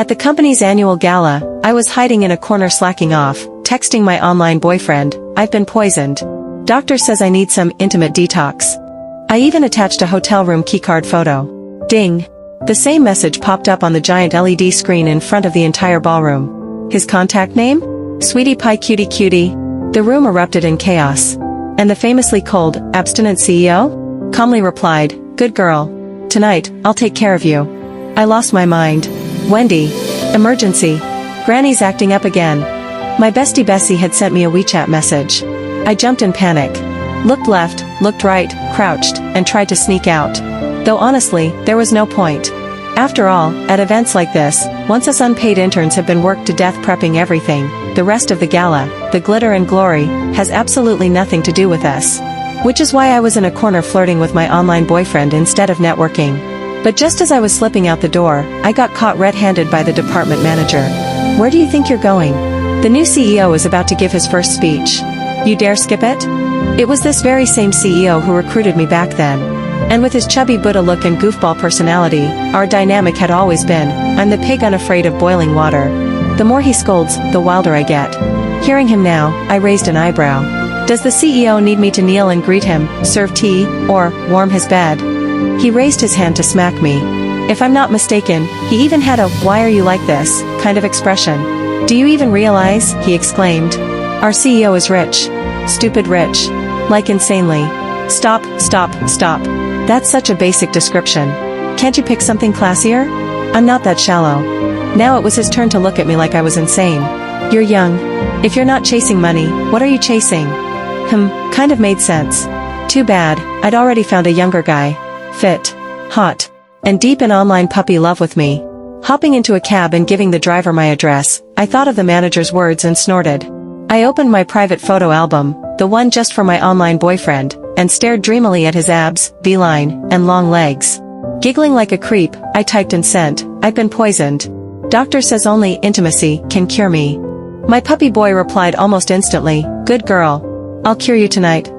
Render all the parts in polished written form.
At the company's annual gala, I was hiding in a corner slacking off, texting my online boyfriend, "I've been poisoned. Doctor says I need some intimate detox." I even attached a hotel room keycard photo. Ding! The same message popped up on the giant LED screen in front of the entire ballroom. His contact name? Sweetie Pie Cutie Cutie. The room erupted in chaos. And the famously cold, abstinent CEO? Calmly replied, "Good girl. Tonight, I'll take care of you." I lost my mind. Wendy. Emergency. Granny's acting up again. My bestie Bessie had sent me a WeChat message. I jumped in panic. Looked left, looked right, crouched, and tried to sneak out. Though honestly, there was no point. After all, at events like this, once us unpaid interns have been worked to death prepping everything, the rest of the gala, the glitter and glory, has absolutely nothing to do with us. Which is why I was in a corner flirting with my online boyfriend instead of networking. But just as I was slipping out the door, I got caught red-handed by the department manager. "Where do you think you're going?" The new CEO is about to give his first speech. "You dare skip it?" It was this very same CEO who recruited me back then. And with his chubby Buddha look and goofball personality, our dynamic had always been, I'm the pig unafraid of boiling water. The more he scolds, the wilder I get. Hearing him now, I raised an eyebrow. Does the CEO need me to kneel and greet him, serve tea, or warm his bed? He raised his hand to smack me. If I'm not mistaken, he even had a "why are you like this" kind of expression. "Do you even realize," he exclaimed, "our CEO is rich. Stupid rich. Like insanely. Stop, stop, stop. That's such a basic description. Can't you pick something classier? I'm not that shallow." Now it was his turn to look at me like I was insane. "You're young. If you're not chasing money, what are you chasing?" Kind of made sense. Too bad, I'd already found a younger guy. Fit. Hot. And deep in online puppy love with me. Hopping into a cab and giving the driver my address, I thought of the manager's words and snorted. I opened my private photo album, the one just for my online boyfriend, and stared dreamily at his abs, V-line, and long legs. Giggling like a creep, I typed and sent, "I've been poisoned. Doctor says only intimacy can cure me." My puppy boy replied almost instantly, "Good girl. I'll cure you tonight."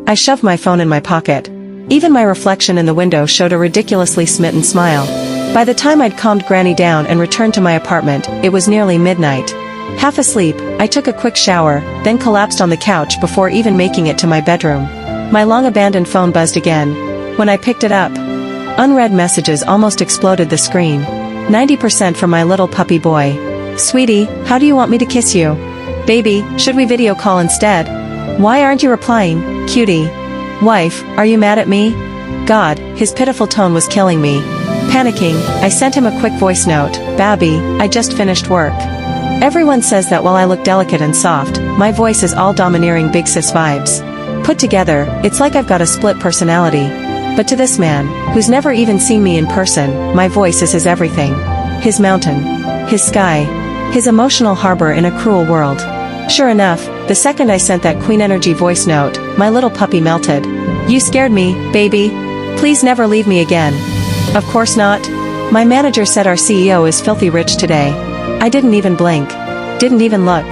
I shoved my phone in my pocket. Even my reflection in the window showed a ridiculously smitten smile. By the time I'd calmed Granny down and returned to my apartment, it was nearly midnight. Half asleep, I took a quick shower, then collapsed on the couch before even making it to my bedroom. My long-abandoned phone buzzed again. When I picked it up, unread messages almost exploded the screen. 90% from my little puppy boy. "Sweetie, how do you want me to kiss you?" "Baby, should we video call instead?" "Why aren't you replying, cutie?" "Wife, are you mad at me?" God, his pitiful tone was killing me. Panicking, I sent him a quick voice note, "Babby, I just finished work." Everyone says that while I look delicate and soft, my voice is all domineering big sis vibes. Put together, it's like I've got a split personality. But to this man, who's never even seen me in person, my voice is his everything. His mountain. His sky. His emotional harbor in a cruel world. Sure enough, the second I sent that Queen Energy voice note, my little puppy melted. "You scared me, baby. Please never leave me again." Of course not. My manager said our CEO is filthy rich today. I didn't even blink. Didn't even look.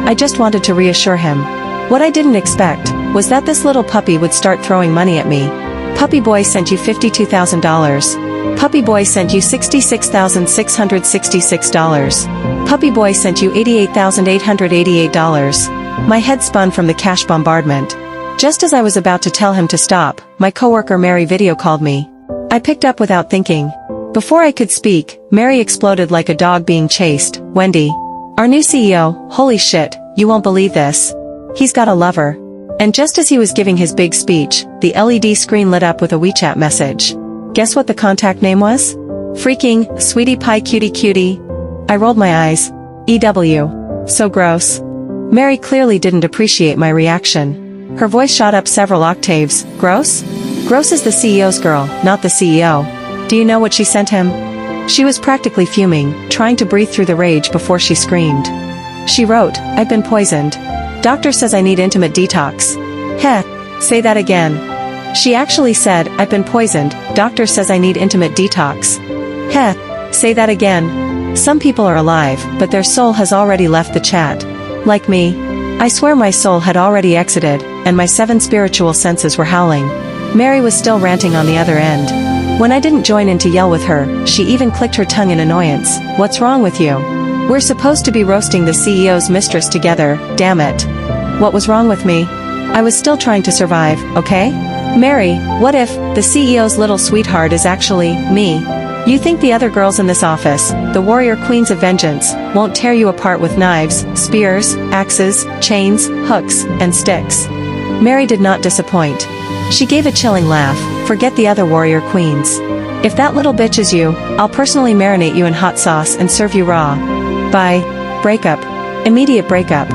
I just wanted to reassure him. What I didn't expect was that this little puppy would start throwing money at me. "Puppy boy sent you $52,000. Puppy boy sent you $66,666. Puppy boy sent you $88,888. My head spun from the cash bombardment. Just as I was about to tell him to stop, my coworker Mary video called me. I picked up without thinking. Before I could speak, Mary exploded like a dog being chased. "Wendy. Our new CEO, holy shit, you won't believe this. He's got a lover." And just as he was giving his big speech, the LED screen lit up with a WeChat message. Guess what the contact name was? Freaking, Sweetie Pie Cutie Cutie. I rolled my eyes. EW. So gross. Mary clearly didn't appreciate my reaction. Her voice shot up several octaves. "Gross? Gross is the CEO's girl, not the CEO. Do you know what she sent him?" She was practically fuming, trying to breathe through the rage before she screamed. She wrote, "I've been poisoned. Doctor says I need intimate detox." Heh, say that again. She actually said, "I've been poisoned, doctor says I need intimate detox." Heh, say that again. Some people are alive, but their soul has already left the chat. Like me. I swear my soul had already exited, and my 7 spiritual senses were howling. Mary was still ranting on the other end. When I didn't join in to yell with her, she even clicked her tongue in annoyance. What's wrong with you? We're supposed to be roasting the CEO's mistress together, damn it. What was wrong with me? I was still trying to survive, okay? Mary, what if the CEO's little sweetheart is actually me? You think the other girls in this office, the warrior queens of vengeance, won't tear you apart with knives, spears, axes, chains, hooks, and sticks? Mary did not disappoint. She gave a chilling laugh. Forget the other warrior queens. If that little bitch is you, I'll personally marinate you in hot sauce and serve you raw. Bye. Breakup. Immediate breakup.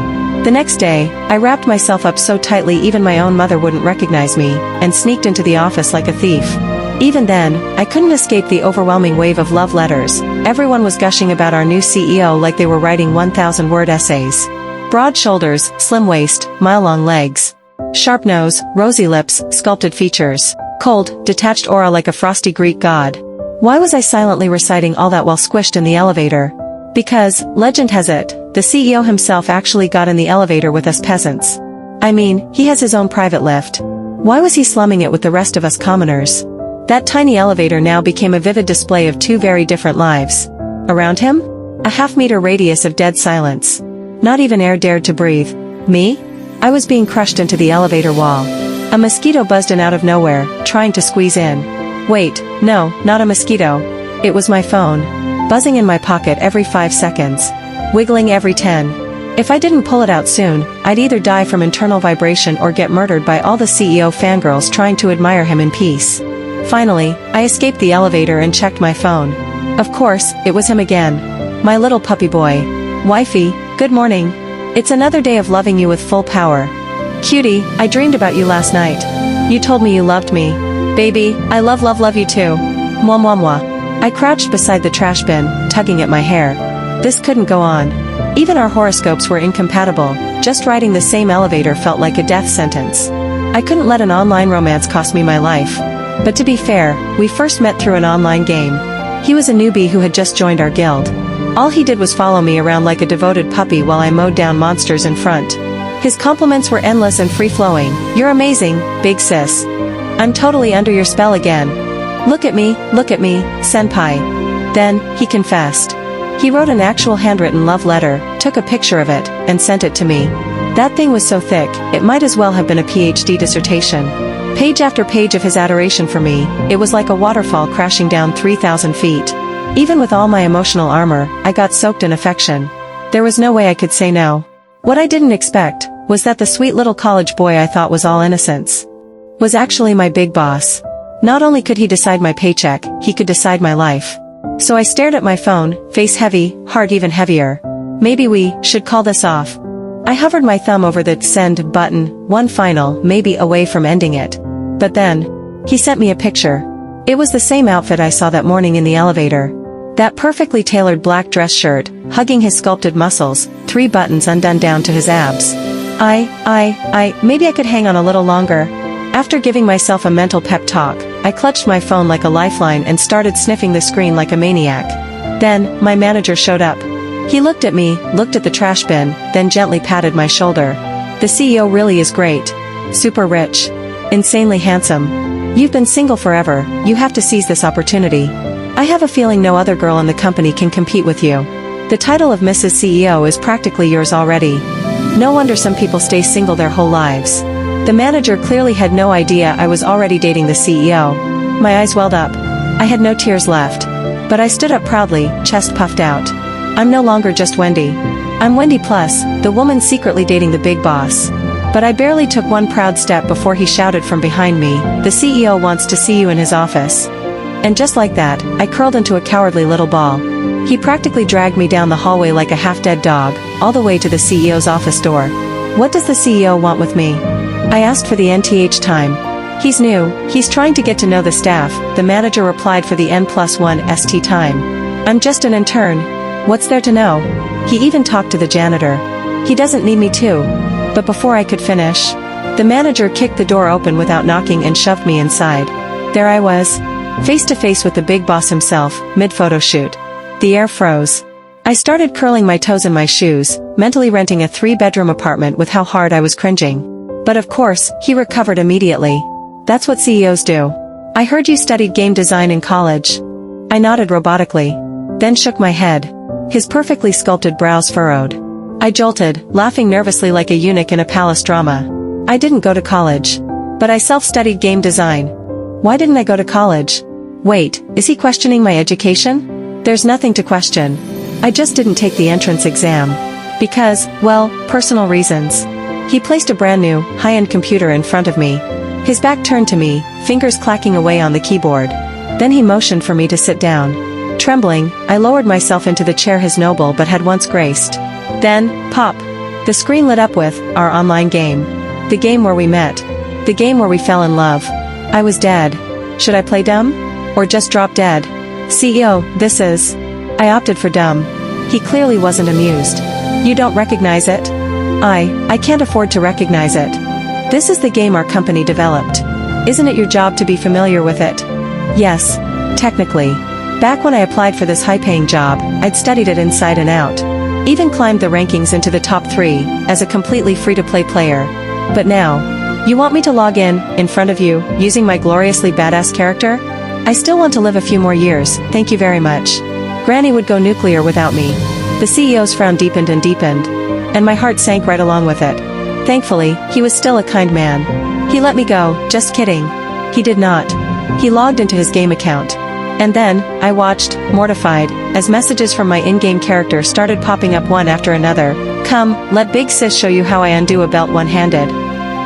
The next day, I wrapped myself up so tightly even my own mother wouldn't recognize me, and sneaked into the office like a thief. Even then, I couldn't escape the overwhelming wave of love letters. Everyone was gushing about our new CEO like they were writing 1,000-word essays. Broad shoulders, slim waist, mile-long legs. Sharp nose, rosy lips, sculpted features. Cold, detached aura like a frosty Greek god. Why was I silently reciting all that while squished in the elevator? Because, legend has it, the CEO himself actually got in the elevator with us peasants. I mean, he has his own private lift. Why was he slumming it with the rest of us commoners? That tiny elevator now became a vivid display of two very different lives. Around him? A half-meter radius of dead silence. Not even air dared to breathe. Me? I was being crushed into the elevator wall. A mosquito buzzed in out of nowhere, trying to squeeze in. Wait, no, not a mosquito. It was my phone. Buzzing in my pocket every 5 seconds. Wiggling every 10. If I didn't pull it out soon, I'd either die from internal vibration or get murdered by all the CEO fangirls trying to admire him in peace. Finally, I escaped the elevator and checked my phone. Of course, it was him again. My little puppy boy. Wifey, good morning. It's another day of loving you with full power. Cutie, I dreamed about you last night. You told me you loved me. Baby, I love you too. Mwah mwah mwah. I crouched beside the trash bin, tugging at my hair. This couldn't go on. Even our horoscopes were incompatible. Just riding the same elevator felt like a death sentence. I couldn't let an online romance cost me my life. But to be fair, we first met through an online game. He was a newbie who had just joined our guild. All he did was follow me around like a devoted puppy while I mowed down monsters in front. His compliments were endless and free-flowing. You're amazing, big sis. I'm totally under your spell again. Look at me, senpai. Then, he confessed. He wrote an actual handwritten love letter, took a picture of it, and sent it to me. That thing was so thick, it might as well have been a PhD dissertation. Page after page of his adoration for me, it was like a waterfall crashing down 3,000 feet. Even with all my emotional armor, I got soaked in affection. There was no way I could say no. What I didn't expect, was that the sweet little college boy I thought was all innocence was actually my big boss. Not only could he decide my paycheck, he could decide my life. So I stared at my phone, face heavy, heart even heavier. Maybe we should call this off. I hovered my thumb over the send button, one final, maybe away from ending it. But then, he sent me a picture. It was the same outfit I saw that morning in the elevator. That perfectly tailored black dress shirt, hugging his sculpted muscles, 3 buttons undone down to his abs. Maybe I could hang on a little longer. After giving myself a mental pep talk, I clutched my phone like a lifeline and started sniffing the screen like a maniac. Then, my manager showed up. He looked at me, looked at the trash bin, then gently patted my shoulder. The CEO really is great. Super rich. Insanely handsome. You've been single forever, you have to seize this opportunity. I have a feeling no other girl in the company can compete with you. The title of Mrs. CEO is practically yours already. No wonder some people stay single their whole lives. The manager clearly had no idea I was already dating the CEO. My eyes welled up. I had no tears left. But I stood up proudly, chest puffed out. I'm no longer just Wendy. I'm Wendy Plus, the woman secretly dating the big boss. But I barely took one proud step before he shouted from behind me, the CEO wants to see you in his office. And just like that, I curled into a cowardly little ball. He practically dragged me down the hallway like a half-dead dog, all the way to the CEO's office door. What does the CEO want with me? I asked for the NTH time. He's new, he's trying to get to know the staff, the manager replied for the N+1 ST time. I'm just an intern. What's there to know? He even talked to the janitor. He doesn't need me to. But before I could finish, the manager kicked the door open without knocking and shoved me inside. There I was, face to face with the big boss himself, mid-photo shoot. The air froze. I started curling my toes in my shoes, mentally renting a 3-bedroom apartment with how hard I was cringing. But of course, he recovered immediately. That's what CEOs do. I heard you studied game design in college. I nodded robotically. Then shook my head. His perfectly sculpted brows furrowed. I jolted, laughing nervously like a eunuch in a palace drama. I didn't go to college. But I self-studied game design. Why didn't I go to college? Wait, is he questioning my education? There's nothing to question. I just didn't take the entrance exam. Because, well, personal reasons. He placed a brand new, high-end computer in front of me. His back turned to me, fingers clacking away on the keyboard. Then he motioned for me to sit down. Trembling, I lowered myself into the chair his noble but had once graced. Then, pop! The screen lit up with, our online game. The game where we met. The game where we fell in love. I was dead. Should I play dumb? Or just drop dead? CEO, this is... I opted for dumb. He clearly wasn't amused. You don't recognize it? I can't afford to recognize it. This is the game our company developed. Isn't it your job to be familiar with it? Yes, technically. Back when I applied for this high-paying job, I'd studied it inside and out. Even climbed the rankings into the top 3, as a completely free-to-play player. But now... You want me to log in front of you, using my gloriously badass character? I still want to live a few more years, thank you very much. Granny would go nuclear without me. The CEO's frown deepened and deepened. And my heart sank right along with it. Thankfully, he was still a kind man. He let me go, just kidding. He did not. He logged into his game account. And then, I watched, mortified, as messages from my in-game character started popping up one after another. Come, let Big Sis show you how I undo a belt one-handed.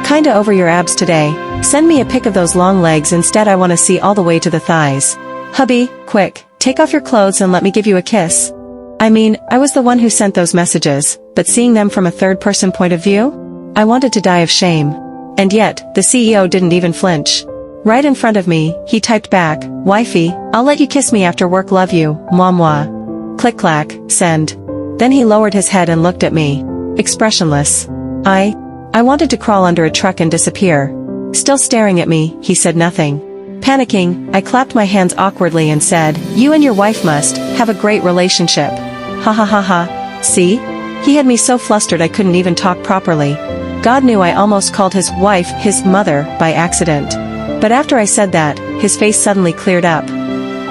Kinda over your abs today. Send me a pic of those long legs instead, I wanna see all the way to the thighs. Hubby, quick, take off your clothes and let me give you a kiss. I mean, I was the one who sent those messages, but seeing them from a third-person point of view? I wanted to die of shame. And yet, the CEO didn't even flinch. Right in front of me, he typed back, Wifey, I'll let you kiss me after work, love you, manhwa. Click-clack, send. Then he lowered his head and looked at me. Expressionless. I wanted to crawl under a truck and disappear. Still staring at me, he said nothing. Panicking, I clapped my hands awkwardly and said, You and your wife must have a great relationship. Ha ha ha ha. See? He had me so flustered I couldn't even talk properly. God knew I almost called his wife his mother by accident. But after I said that, his face suddenly cleared up.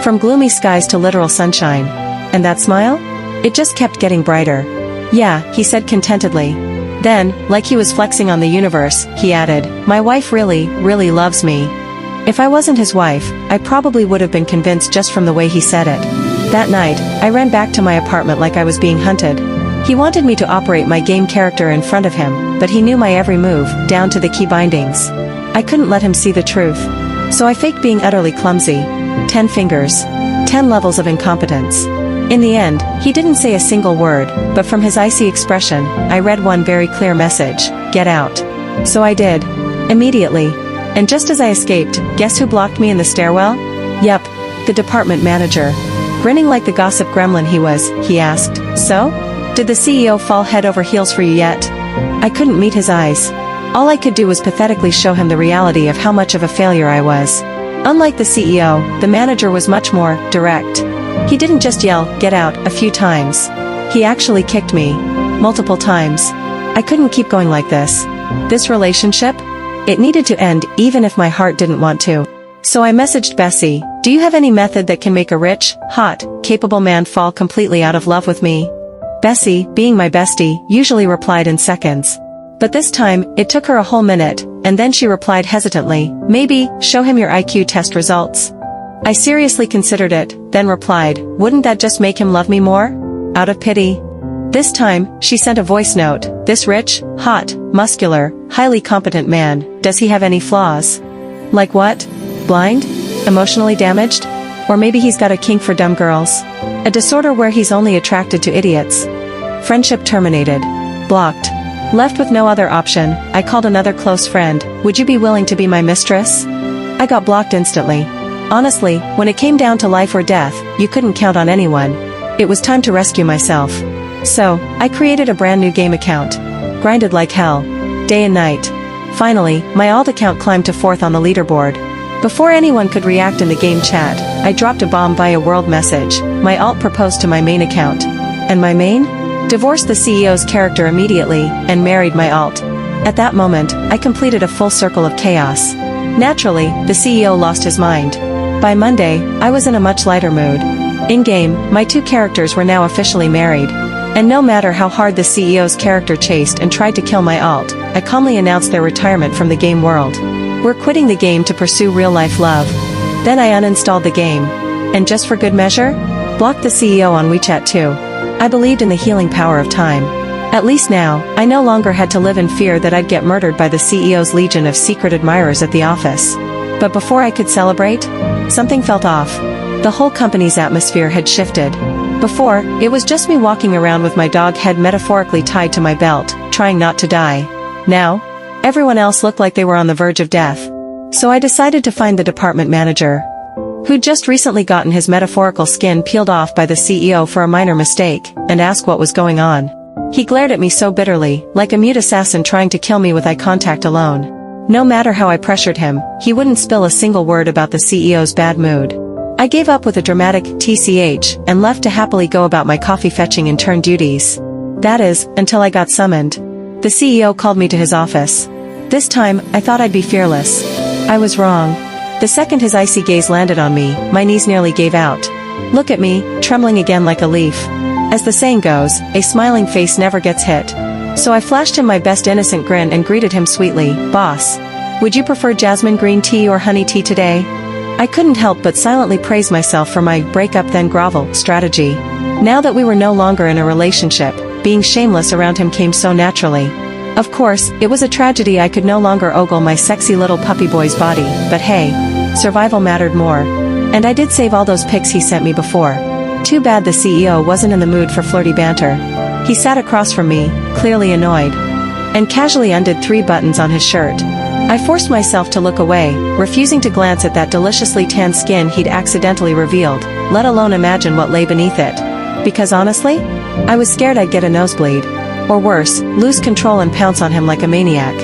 From gloomy skies to literal sunshine. And that smile? It just kept getting brighter. Yeah, he said contentedly. Then, like he was flexing on the universe, he added, My wife really, really loves me. If I wasn't his wife, I probably would have been convinced just from the way he said it. That night, I ran back to my apartment like I was being hunted. He wanted me to operate my game character in front of him, but he knew my every move, down to the key bindings. I couldn't let him see the truth. So I faked being utterly clumsy. 10 fingers. 10 levels of incompetence. In the end, he didn't say a single word, but from his icy expression, I read one very clear message, get out. So I did. Immediately. And just as I escaped, guess who blocked me in the stairwell? Yep, the department manager. Grinning like the gossip gremlin he was, he asked, So? Did the CEO fall head over heels for you yet? I couldn't meet his eyes. All I could do was pathetically show him the reality of how much of a failure I was. Unlike the CEO, the manager was much more direct. He didn't just yell, get out, a few times. He actually kicked me. Multiple times. I couldn't keep going like this. This relationship? It needed to end even if my heart didn't want to. So I messaged Bessie, do you have any method that can make a rich, hot, capable man fall completely out of love with me? Bessie, being my bestie, usually replied in seconds. But this time, it took her a whole minute, and then she replied hesitantly, maybe, show him your IQ test results. I seriously considered it, then replied, wouldn't that just make him love me more? Out of pity. This time, she sent a voice note, this rich, hot, muscular, highly competent man, does he have any flaws? Like what? Blind? Emotionally damaged? Or maybe he's got a kink for dumb girls? A disorder where he's only attracted to idiots? Friendship terminated. Blocked. Left with no other option, I called another close friend, would you be willing to be my mistress? I got blocked instantly. Honestly, when it came down to life or death, you couldn't count on anyone. It was time to rescue myself. So, I created a brand new game account. Grinded like hell. Day and night. Finally, my alt account climbed to 4th on the leaderboard. Before anyone could react in the game chat, I dropped a bomb via world message. My alt proposed to my main account. And my main? Divorced the CEO's character immediately, and married my alt. At that moment, I completed a full circle of chaos. Naturally, the CEO lost his mind. By Monday, I was in a much lighter mood. In-game, my two characters were now officially married. And no matter how hard the CEO's character chased and tried to kill my alt, I calmly announced their retirement from the game world. We're quitting the game to pursue real-life love. Then I uninstalled the game. And just for good measure, blocked the CEO on WeChat too. I believed in the healing power of time. At least now, I no longer had to live in fear that I'd get murdered by the CEO's legion of secret admirers at the office. But before I could celebrate, something felt off. The whole company's atmosphere had shifted. Before, it was just me walking around with my dog head metaphorically tied to my belt, trying not to die. Now, everyone else looked like they were on the verge of death. So I decided to find the department manager, who'd just recently gotten his metaphorical skin peeled off by the CEO for a minor mistake, and ask what was going on. He glared at me so bitterly, like a mute assassin trying to kill me with eye contact alone. No matter how I pressured him, he wouldn't spill a single word about the CEO's bad mood. I gave up with a dramatic TCH and left to happily go about my coffee fetching intern duties. That is, until I got summoned. The CEO called me to his office. This time, I thought I'd be fearless. I was wrong. The second his icy gaze landed on me, my knees nearly gave out. Look at me, trembling again like a leaf. As the saying goes, a smiling face never gets hit. So I flashed him my best innocent grin and greeted him sweetly, "Boss, would you prefer jasmine green tea or honey tea today?" I couldn't help but silently praise myself for my break up then grovel strategy. Now that we were no longer in a relationship, being shameless around him came so naturally. Of course, it was a tragedy I could no longer ogle my sexy little puppy boy's body, but hey, survival mattered more. And I did save all those pics he sent me before. Too bad the CEO wasn't in the mood for flirty banter. He sat across from me, clearly annoyed, and casually undid 3 buttons on his shirt. I forced myself to look away, refusing to glance at that deliciously tanned skin he'd accidentally revealed, let alone imagine what lay beneath it. Because honestly, I was scared I'd get a nosebleed. Or worse, lose control and pounce on him like a maniac.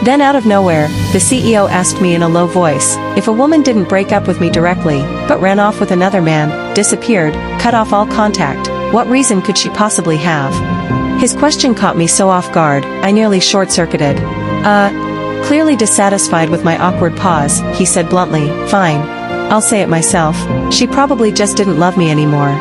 Then out of nowhere, the CEO asked me in a low voice, if a woman didn't break up with me directly, but ran off with another man, disappeared, cut off all contact, what reason could she possibly have? His question caught me so off guard, I nearly short-circuited. Clearly dissatisfied with my awkward pause, he said bluntly, "Fine. I'll say it myself. She probably just didn't love me anymore."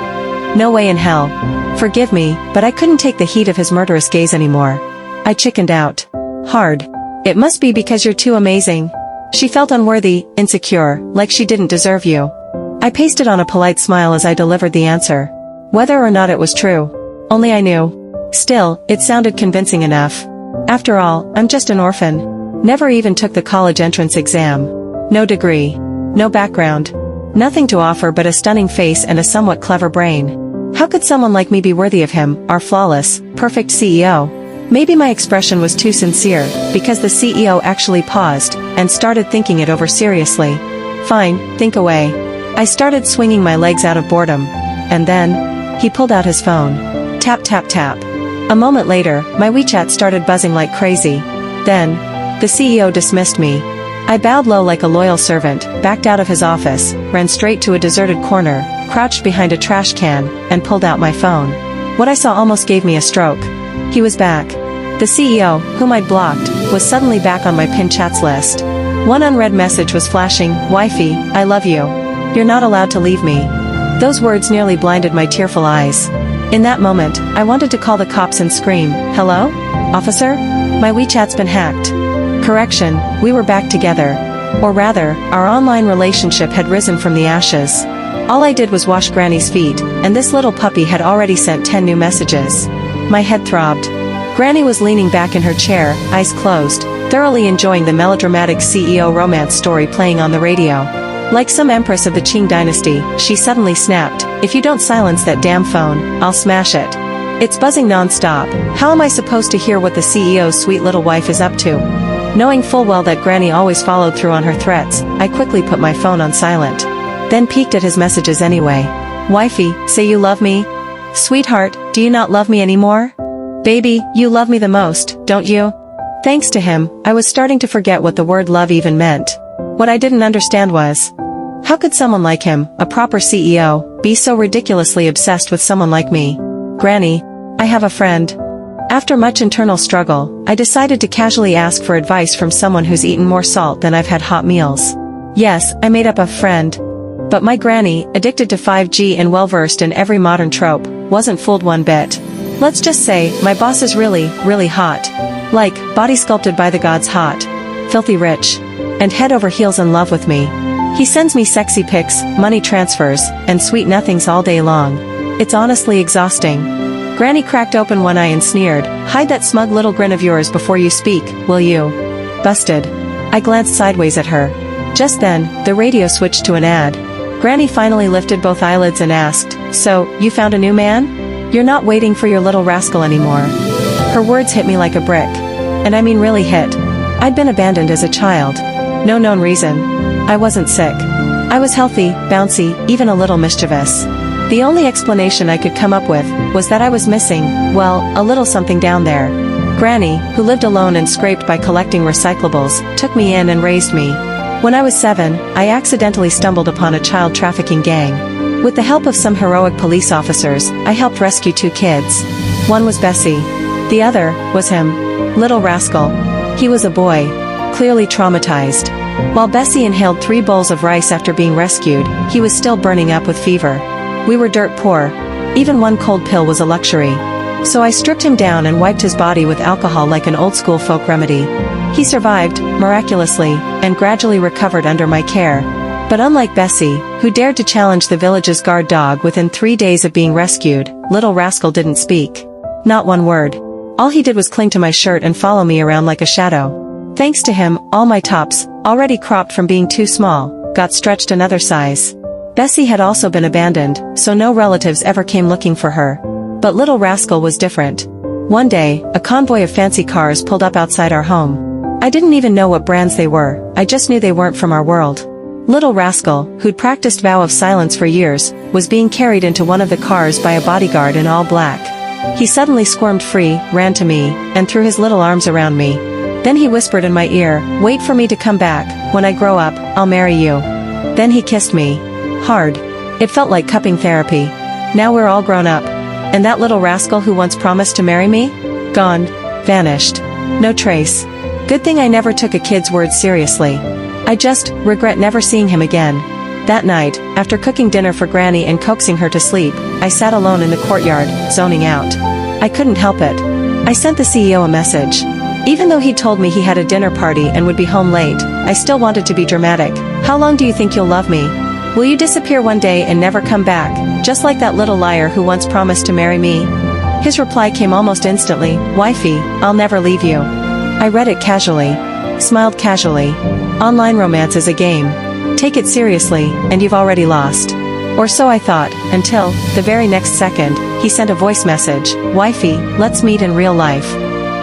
No way in hell. Forgive me, but I couldn't take the heat of his murderous gaze anymore. I chickened out. Hard. "It must be because you're too amazing. She felt unworthy, insecure, like she didn't deserve you." I pasted on a polite smile as I delivered the answer. Whether or not it was true, only I knew. Still, it sounded convincing enough. After all, I'm just an orphan. Never even took the college entrance exam. No degree. No background. Nothing to offer but a stunning face and a somewhat clever brain. How could someone like me be worthy of him, our flawless, perfect CEO? Maybe my expression was too sincere, because the CEO actually paused, and started thinking it over seriously. Fine, think away. I started swinging my legs out of boredom. And then, he pulled out his phone. Tap tap tap. A moment later, my WeChat started buzzing like crazy. Then, the CEO dismissed me. I bowed low like a loyal servant, backed out of his office, ran straight to a deserted corner, crouched behind a trash can, and pulled out my phone. What I saw almost gave me a stroke. He was back. The CEO, whom I'd blocked, was suddenly back on my pinned chats list. One unread message was flashing, "Wifey, I love you. You're not allowed to leave me." Those words nearly blinded my tearful eyes. In that moment, I wanted to call the cops and scream, "Hello? Officer? My WeChat's been hacked." Correction, we were back together. Or rather, our online relationship had risen from the ashes. All I did was wash Granny's feet, and this little puppy had already sent 10 new messages. My head throbbed. Granny was leaning back in her chair, eyes closed, thoroughly enjoying the melodramatic CEO romance story playing on the radio. Like some empress of the Qing dynasty, she suddenly snapped, "If you don't silence that damn phone, I'll smash it. It's buzzing non-stop. How am I supposed to hear what the CEO's sweet little wife is up to?" Knowing full well that Granny always followed through on her threats, I quickly put my phone on silent. Then peeked at his messages anyway. "Wifey, say you love me? Sweetheart, do you not love me anymore? Baby, you love me the most, don't you?" Thanks to him, I was starting to forget what the word love even meant. What I didn't understand was, how could someone like him, a proper CEO, be so ridiculously obsessed with someone like me? "Granny, I have a friend." After much internal struggle, I decided to casually ask for advice from someone who's eaten more salt than I've had hot meals. Yes, I made up a friend. But my granny, addicted to 5G and well-versed in every modern trope, wasn't fooled one bit. Let's just say, my boss is really, really hot. Like, body sculpted by the gods hot. Filthy rich. And head over heels in love with me. He sends me sexy pics, money transfers, and sweet nothings all day long. It's honestly exhausting. Granny cracked open one eye and sneered, "Hide that smug little grin of yours before you speak, will you?" Busted. I glanced sideways at her. Just then, the radio switched to an ad. Granny finally lifted both eyelids and asked, "So, you found a new man? You're not waiting for your little rascal anymore." Her words hit me like a brick. And I mean really hit. I'd been abandoned as a child. No known reason. I wasn't sick. I was healthy, bouncy, even a little mischievous. The only explanation I could come up with was that I was missing, well, a little something down there. Granny, who lived alone and scraped by collecting recyclables, took me in and raised me. When I was 7, I accidentally stumbled upon a child trafficking gang. With the help of some heroic police officers, I helped rescue 2 kids. One was Bessie. The other was him. Little rascal. He was a boy. Clearly traumatized. While Bessie inhaled 3 bowls of rice after being rescued, he was still burning up with fever. We were dirt poor. Even one cold pill was a luxury. So I stripped him down and wiped his body with alcohol like an old-school folk remedy. He survived, miraculously, and gradually recovered under my care. But unlike Bessie, who dared to challenge the village's guard dog within 3 days of being rescued, little rascal didn't speak. Not one word. All he did was cling to my shirt and follow me around like a shadow. Thanks to him, all my tops, already cropped from being too small, got stretched another size. Bessie had also been abandoned, so no relatives ever came looking for her. But little rascal was different. One day, a convoy of fancy cars pulled up outside our home. I didn't even know what brands they were, I just knew they weren't from our world. Little rascal, who'd practiced vow of silence for years, was being carried into one of the cars by a bodyguard in all black. He suddenly squirmed free, ran to me, and threw his little arms around me. Then he whispered in my ear, "Wait for me to come back, when I grow up, I'll marry you." Then he kissed me. Hard. It felt like cupping therapy. Now we're all grown up. And that little rascal who once promised to marry me? Gone. Vanished. No trace. Good thing I never took a kid's words seriously. I just regret never seeing him again. That night, after cooking dinner for Granny and coaxing her to sleep, I sat alone in the courtyard, zoning out. I couldn't help it. I sent the CEO a message. Even though he told me he had a dinner party and would be home late, I still wanted to be dramatic. How long do you think you'll love me? Will you disappear one day and never come back, just like that little liar who once promised to marry me? His reply came almost instantly, "Wifey, I'll never leave you." I read it casually. Smiled casually. Online romance is a game. Take it seriously, and you've already lost. Or so I thought, until, the very next second, he sent a voice message, "Wifey, let's meet in real life."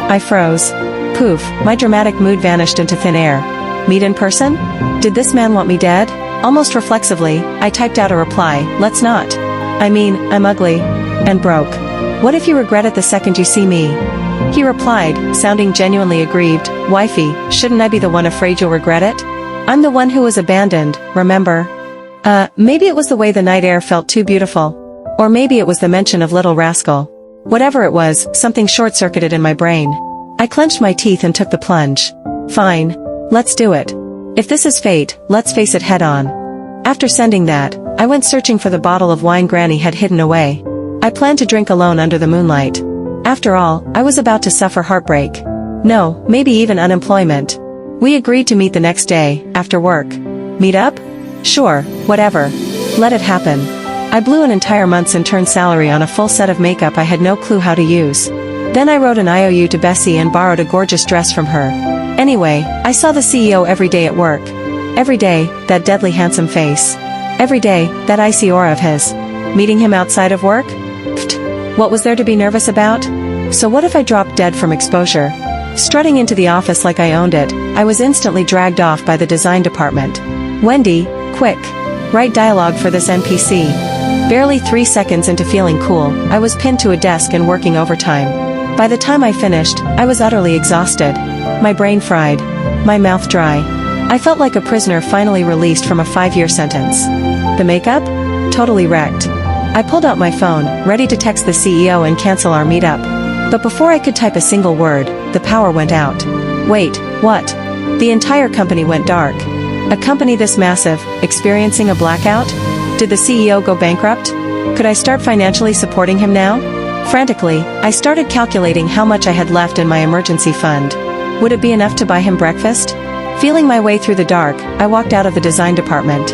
I froze. Poof, my dramatic mood vanished into thin air. Meet in person? Did this man want me dead? Almost reflexively, I typed out a reply, "Let's not. I mean, I'm ugly. And broke. What if you regret it the second you see me?" He replied, sounding genuinely aggrieved, "Wifey, shouldn't I be the one afraid you'll regret it? I'm the one who was abandoned, remember?" Maybe it was the way the night air felt too beautiful. Or maybe it was the mention of little rascal. Whatever it was, something short-circuited in my brain. I clenched my teeth and took the plunge. Fine. Let's do it. If this is fate, let's face it head-on. After sending that, I went searching for the bottle of wine Granny had hidden away. I planned to drink alone under the moonlight. After all, I was about to suffer heartbreak. No, maybe even unemployment. We agreed to meet the next day, after work. Meet up? Sure, whatever. Let it happen. I blew an entire month's intern salary on a full set of makeup I had no clue how to use. Then I wrote an IOU to Bessie and borrowed a gorgeous dress from her. Anyway, I saw the CEO every day at work. Every day, that deadly handsome face. Every day, that icy aura of his. Meeting him outside of work? Pfft. What was there to be nervous about? So what if I dropped dead from exposure? Strutting into the office like I owned it, I was instantly dragged off by the design department. "Wendy, quick. Write dialogue for this NPC." Barely 3 seconds into feeling cool, I was pinned to a desk and working overtime. By the time I finished, I was utterly exhausted. My brain fried. My mouth dry. I felt like a prisoner finally released from a 5-year sentence. The makeup? Totally wrecked. I pulled out my phone, ready to text the CEO and cancel our meetup. But before I could type a single word, the power went out. Wait, what? The entire company went dark. A company this massive, experiencing a blackout? Did the CEO go bankrupt? Could I start financially supporting him now? Frantically, I started calculating how much I had left in my emergency fund. Would it be enough to buy him breakfast? Feeling my way through the dark, I walked out of the design department.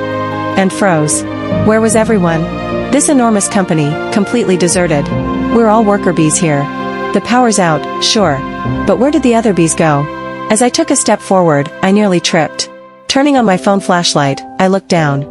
And froze. Where was everyone? This enormous company, completely deserted. We're all worker bees here. The power's out, sure. But where did the other bees go? As I took a step forward, I nearly tripped. Turning on my phone flashlight, I looked down.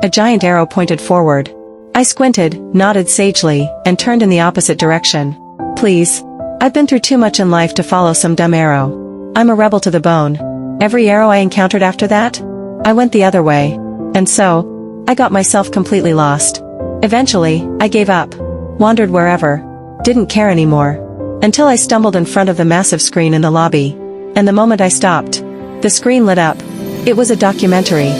A giant arrow pointed forward. I squinted, nodded sagely, and turned in the opposite direction. Please. I've been through too much in life to follow some dumb arrow. I'm a rebel to the bone. Every arrow I encountered after that? I went the other way. And so, I got myself completely lost. Eventually, I gave up. Wandered wherever. Didn't care anymore. Until I stumbled in front of the massive screen in the lobby. And the moment I stopped, the screen lit up. It was a documentary.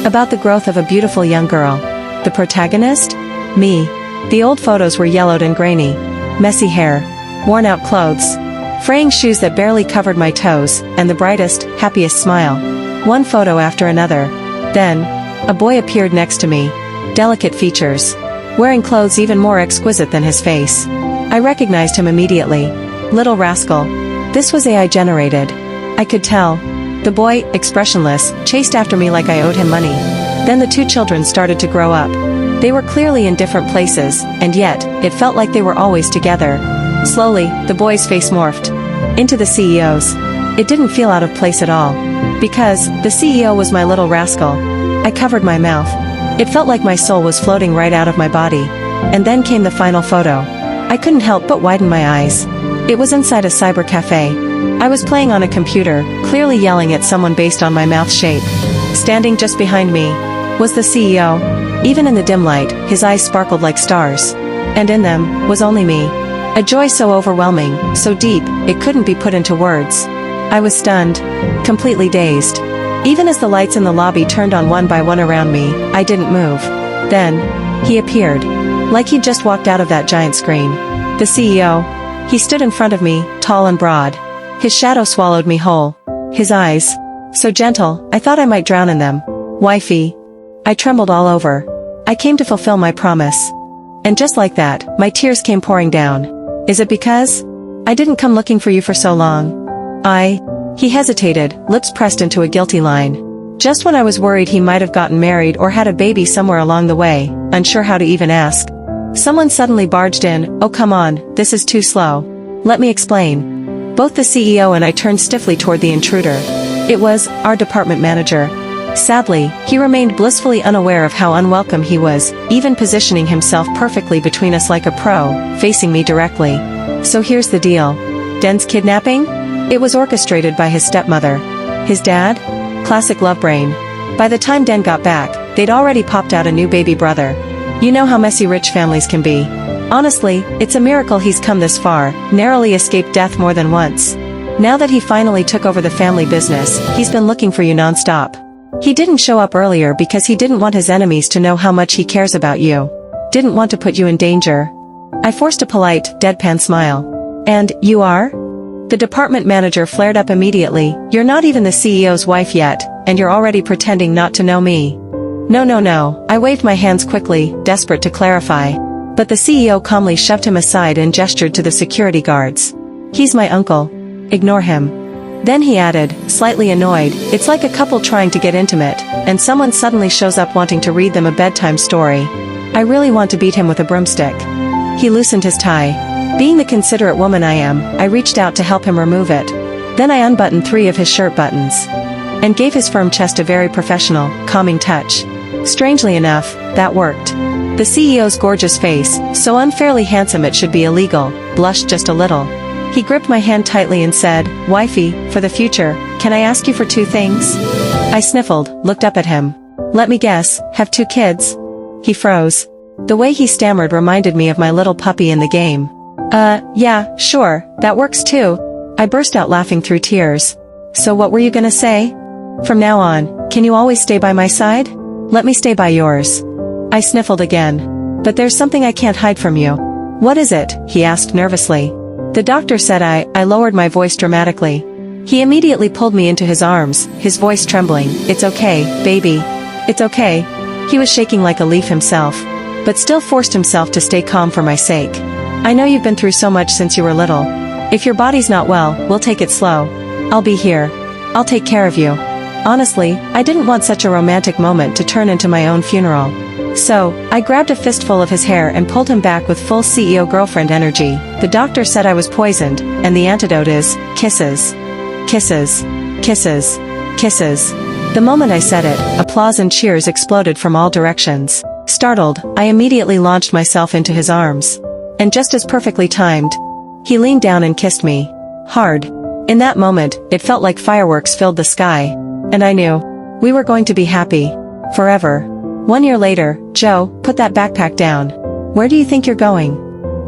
About the growth of a beautiful young girl. The protagonist? Me. The old photos were yellowed and grainy. Messy hair. Worn out clothes. Fraying shoes that barely covered my toes, and the brightest, happiest smile. One photo after another. Then, a boy appeared next to me. Delicate features. Wearing clothes even more exquisite than his face. I recognized him immediately. Little rascal. This was AI generated. I could tell. The boy, expressionless, chased after me like I owed him money. Then the two children started to grow up. They were clearly in different places, and yet, it felt like they were always together. Slowly, the boy's face morphed into the CEO's. It didn't feel out of place at all. Because, the CEO was my little rascal. I covered my mouth. It felt like my soul was floating right out of my body. And then came the final photo. I couldn't help but widen my eyes. It was inside a cyber cafe. I was playing on a computer, clearly yelling at someone based on my mouth shape. Standing just behind me was the CEO. Even in the dim light, his eyes sparkled like stars. And in them was only me. A joy so overwhelming, so deep, it couldn't be put into words. I was stunned. Completely dazed. Even as the lights in the lobby turned on one by one around me, I didn't move. Then, he appeared. Like he'd just walked out of that giant screen. The CEO. He stood in front of me, tall and broad. His shadow swallowed me whole. His eyes. So gentle, I thought I might drown in them. Wifey. I trembled all over. I came to fulfill my promise. And just like that, my tears came pouring down. Is it because? I didn't come looking for you for so long. He hesitated, lips pressed into a guilty line. Just when I was worried he might have gotten married or had a baby somewhere along the way, unsure how to even ask. Someone suddenly barged in. Oh come on, this is too slow. Let me explain. Both the CEO and I turned stiffly toward the intruder. It was our department manager. Sadly, he remained blissfully unaware of how unwelcome he was, even positioning himself perfectly between us like a pro, facing me directly. So here's the deal. Den's kidnapping? It was orchestrated by his stepmother. His dad? Classic love brain. By the time Den got back, they'd already popped out a new baby brother. You know how messy rich families can be. Honestly, it's a miracle he's come this far, narrowly escaped death more than once. Now that he finally took over the family business, he's been looking for you non-stop. He didn't show up earlier because he didn't want his enemies to know how much he cares about you. Didn't want to put you in danger. I forced a polite, deadpan smile. And, you are? The department manager flared up immediately. You're not even the CEO's wife yet, and you're already pretending not to know me. No. I waved my hands quickly, desperate to clarify. But the CEO calmly shoved him aside and gestured to the security guards. He's my uncle. Ignore him. Then he added, slightly annoyed, it's like a couple trying to get intimate, and someone suddenly shows up wanting to read them a bedtime story. I really want to beat him with a broomstick. He loosened his tie. Being the considerate woman I am, I reached out to help him remove it. Then I unbuttoned 3 of his shirt buttons. And gave his firm chest a very professional, calming touch. Strangely enough, that worked. The CEO's gorgeous face, so unfairly handsome it should be illegal, blushed just a little. He gripped my hand tightly and said, Wifey, for the future, can I ask you for 2 things? I sniffled, looked up at him. Let me guess, have 2 kids? He froze. The way he stammered reminded me of my little puppy in the game. Yeah, sure, that works too. I burst out laughing through tears. So what were you gonna say? From now on, can you always stay by my side? Let me stay by yours. I sniffled again. But there's something I can't hide from you. What is it? He asked nervously. The doctor said I lowered my voice dramatically. He immediately pulled me into his arms, his voice trembling. "It's okay, baby. It's okay." He was shaking like a leaf himself, but still forced himself to stay calm for my sake. "I know you've been through so much since you were little. If your body's not well, we'll take it slow. I'll be here. I'll take care of you." Honestly, I didn't want such a romantic moment to turn into my own funeral. So, I grabbed a fistful of his hair and pulled him back with full CEO girlfriend energy. The doctor said I was poisoned, and the antidote is kisses. Kisses. Kisses. Kisses. The moment I said it, applause and cheers exploded from all directions. Startled, I immediately launched myself into his arms. And just as perfectly timed, he leaned down and kissed me. Hard. In that moment, it felt like fireworks filled the sky. And I knew. We were going to be happy. Forever. 1 year later, "Joe, put that backpack down. Where do you think you're going?"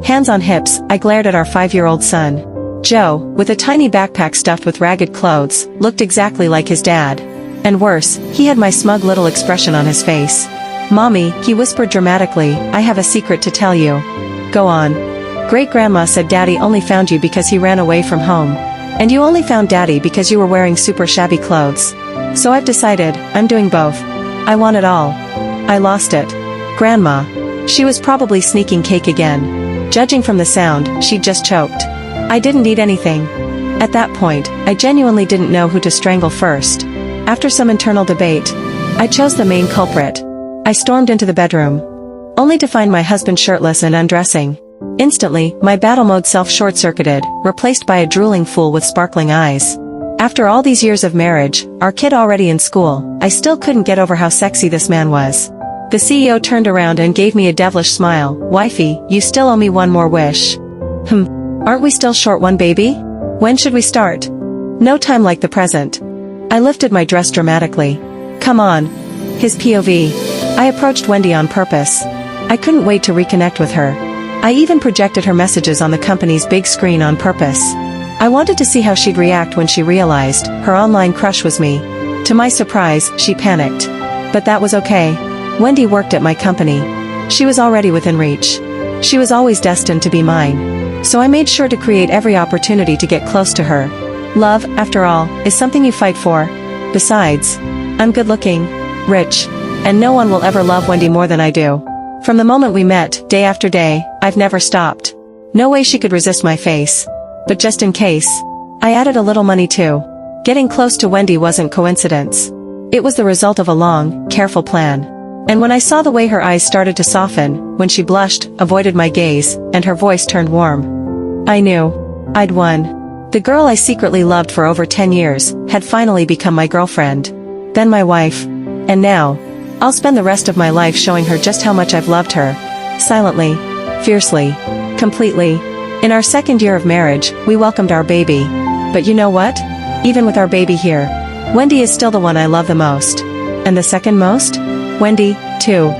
Hands on hips, I glared at our 5-year-old son. Joe, with a tiny backpack stuffed with ragged clothes, looked exactly like his dad. And worse, he had my smug little expression on his face. "Mommy," he whispered dramatically, "I have a secret to tell you." "Go on." "Great-grandma said Daddy only found you because he ran away from home. And you only found Daddy because you were wearing super shabby clothes. So I've decided, I'm doing both. I want it all. I lost it. Grandma." She was probably sneaking cake again. Judging from the sound, she'd just choked. I didn't need anything. At that point, I genuinely didn't know who to strangle first. After some internal debate, I chose the main culprit. I stormed into the bedroom, only to find my husband shirtless and undressing. Instantly, my battle mode self short-circuited, replaced by a drooling fool with sparkling eyes. After all these years of marriage, our kid already in school, I still couldn't get over how sexy this man was. The CEO turned around and gave me a devilish smile. "Wifey, you still owe me one more wish." Aren't we still short one, baby? When should we start?" "No time like the present." I lifted my dress dramatically. "Come on." His POV. I approached Wendy on purpose. I couldn't wait to reconnect with her. I even projected her messages on the company's big screen on purpose. I wanted to see how she'd react when she realized her online crush was me. To my surprise, she panicked. But that was okay. Wendy worked at my company. She was already within reach. She was always destined to be mine. So I made sure to create every opportunity to get close to her. Love, after all, is something you fight for. Besides, I'm good-looking, rich, and no one will ever love Wendy more than I do. From the moment we met, day after day, I've never stopped. No way she could resist my face. But just in case, I added a little money too. Getting close to Wendy wasn't coincidence. It was the result of a long, careful plan. And when I saw the way her eyes started to soften, when she blushed, avoided my gaze, and her voice turned warm, I knew. I'd won. The girl I secretly loved for over 10 years, had finally become my girlfriend. Then my wife. And now, I'll spend the rest of my life showing her just how much I've loved her. Silently. Fiercely. Completely. In our 2nd year of marriage, we welcomed our baby. But you know what? Even with our baby here, Wendy is still the one I love the most. And the second most? Wendy, too.